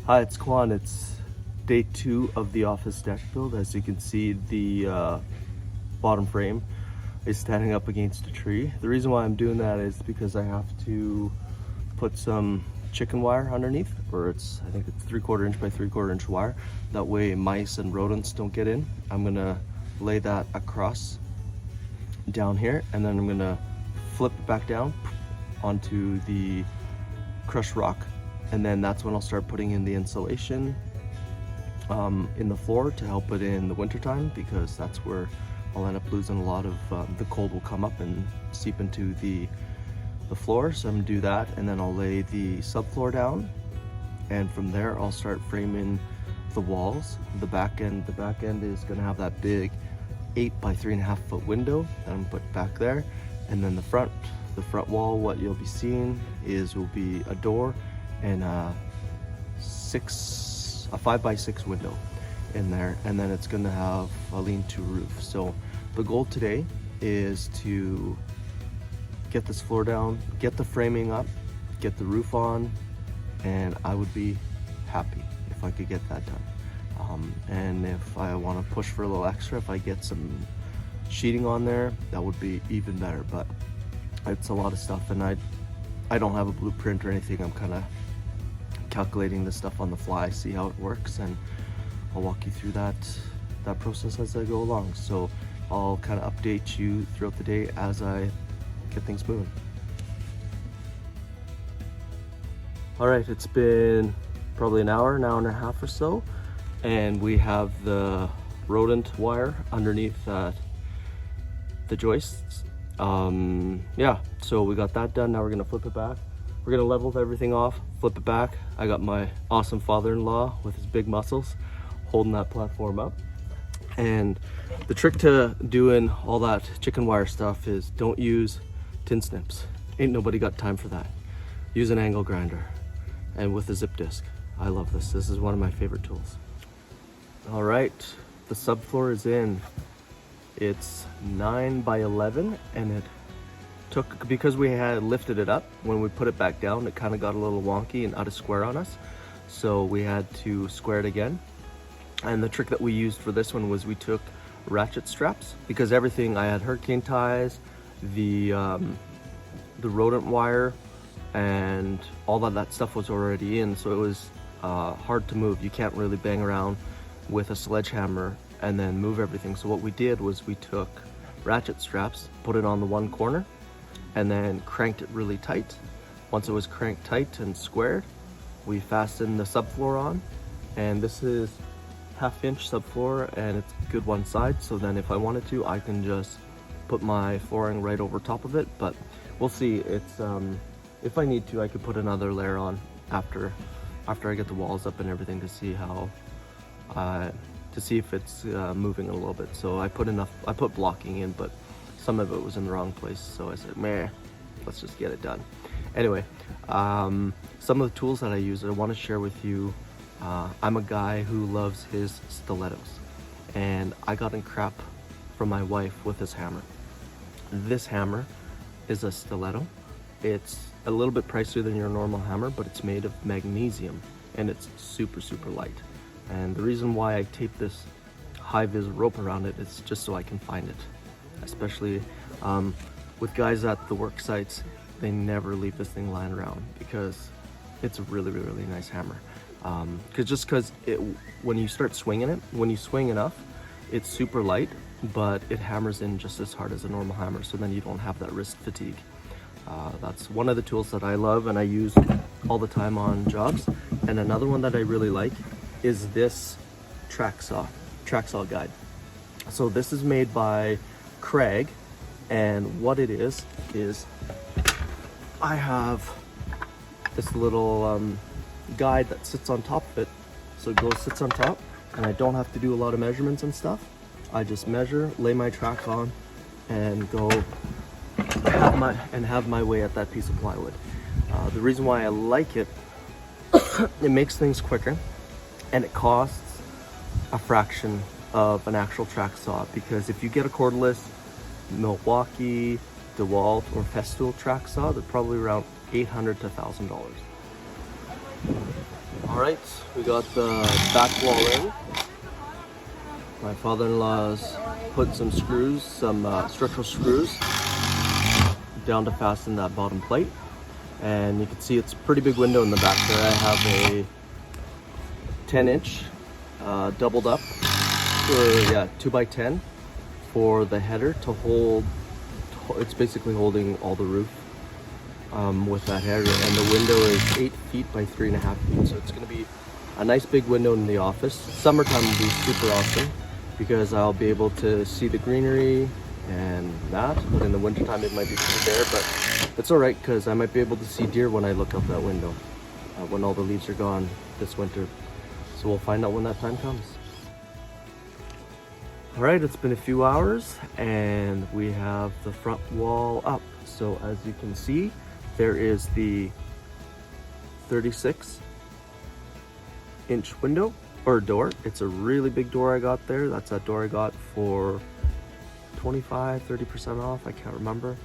Hi, it's Kwan. It's day 2 of the office deck build. As you can see, the bottom frame is standing up against a tree. The reason why I'm doing that is because I have to put some chicken wire underneath, or I think it's 3/4 inch by 3/4 inch wire. That way mice and rodents don't get in. I'm gonna lay that across down here, and then I'm gonna flip it back down onto the crushed rock, and then that's when I'll start putting in the insulation in the floor to help it in the wintertime, because that's where I'll end up losing a lot of the cold will come up and seep into the floor. So I'm gonna do that, and then I'll lay the subfloor down, and from there I'll start framing the walls. The back end is gonna have that big 8 by 3.5 foot window that I'm put back there, and then the front wall, what you'll be seeing will be a door and a 5 by 6 window in there, and then it's gonna have a lean-to roof. So the goal today is to get this floor down, get the framing up, get the roof on, and I would be happy if I could get that done. And if I want to push for a little extra, if I get some sheeting on there, that would be even better. But it's a lot of stuff, and I don't have a blueprint or anything. I'm kind of calculating this stuff on the fly, see how it works, and I'll walk you through that process as I go along. So I'll kind of update you throughout the day as I get things moving. All right, it's been probably an hour and a half or so, and we have the rodent wire underneath the joists. Yeah, so we got that done. Now we're gonna flip it back. We're gonna level everything off, flip it back. I got my awesome father-in-law with his big muscles holding that platform up. And the trick to doing all that chicken wire stuff is don't use tin snips. Ain't nobody got time for that. Use an angle grinder and with a zip disc. I love this. This is one of my favorite tools. All right, the subfloor is in. It's 9 by 11, and it took, because we had lifted it up, when we put it back down, it kind of got a little wonky and out of square on us. So we had to square it again. And the trick that we used for this one was we took ratchet straps, because everything, I had hurricane ties, the rodent wire, and all that stuff was already in, so it was hard to move. You can't really bang around with a sledgehammer and then move everything. So what we did was we took ratchet straps, put it on the one corner, and then cranked it really tight. Once it was cranked tight and squared, we fastened the subfloor on, and this is 1/2 inch subfloor, and it's good one side, so then if I wanted to, I can just put my flooring right over top of it. But we'll see. It's if I need to, I could put another layer on after I get the walls up and everything, to see how if it's moving a little bit. So I put blocking in, but some of it was in the wrong place, so I said, meh, let's just get it done. Anyway, some of the tools that I use, I want to share with you. I'm a guy who loves his stilettos, and I got in crap from my wife with this hammer. This hammer is a stiletto. It's a little bit pricier than your normal hammer, but it's made of magnesium, and it's super, super light. And the reason why I tape this high-vis rope around it is just so I can find it. Especially with guys at the work sites, they never leave this thing lying around, because it's a really, really, really nice hammer. Because when you start swinging it, when you swing enough, it's super light, but it hammers in just as hard as a normal hammer, so then you don't have that wrist fatigue. That's one of the tools that I love and I use all the time on jobs. And another one that I really like is this track saw guide. So this is made by Craig, and what it is I have this little guide that sits on top of it. So it sits on top, and I don't have to do a lot of measurements and stuff. I just measure, lay my track on, and go have my way at that piece of plywood. The reason why I like it, it makes things quicker, and it costs a fraction of an actual track saw, because if you get a cordless Milwaukee, DeWalt, or Festool track saw, they're probably around $800 to $1,000. All right, we got the back wall in. My father-in-law's put some screws, some structural screws down to fasten that bottom plate. And you can see it's a pretty big window in the back there. I have a 10-inch doubled up, or yeah, 2x10 for the header to hold. It's basically holding all the roof with that header, and the window is 8 feet by 3.5 feet. So it's going to be a nice big window in the office. Summertime will be super awesome because I'll be able to see the greenery and that, but in the wintertime it might be pretty bare, but it's all right because I might be able to see deer when I look out that window when all the leaves are gone this winter. So we'll find out when that time comes. All right, it's been a few hours and we have the front wall up. So as you can see, there is the 36-inch window or door. It's a really big door I got there. That's that door I got for 25-30% off, I can't remember.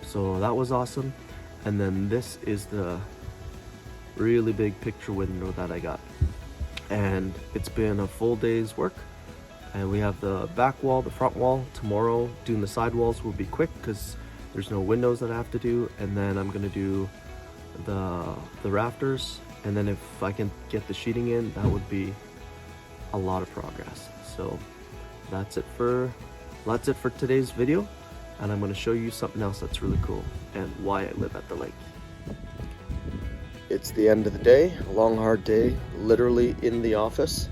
So that was awesome. And then this is the really big picture window that I got, and it's been a full day's work. And we have the back wall, the front wall. Tomorrow doing the side walls will be quick because there's no windows that I have to do, and then I'm gonna do the rafters, and then if I can get the sheeting in, that would be a lot of progress. So that's it for today's video, and I'm going to show you something else that's really cool and why I live at the lake. It's the end of the day, a long hard day, literally in the office,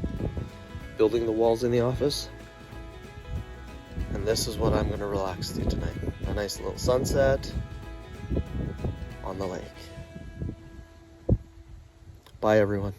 building the walls in the office, and this is what I'm going to relax to tonight. A nice little sunset on the lake. Bye everyone.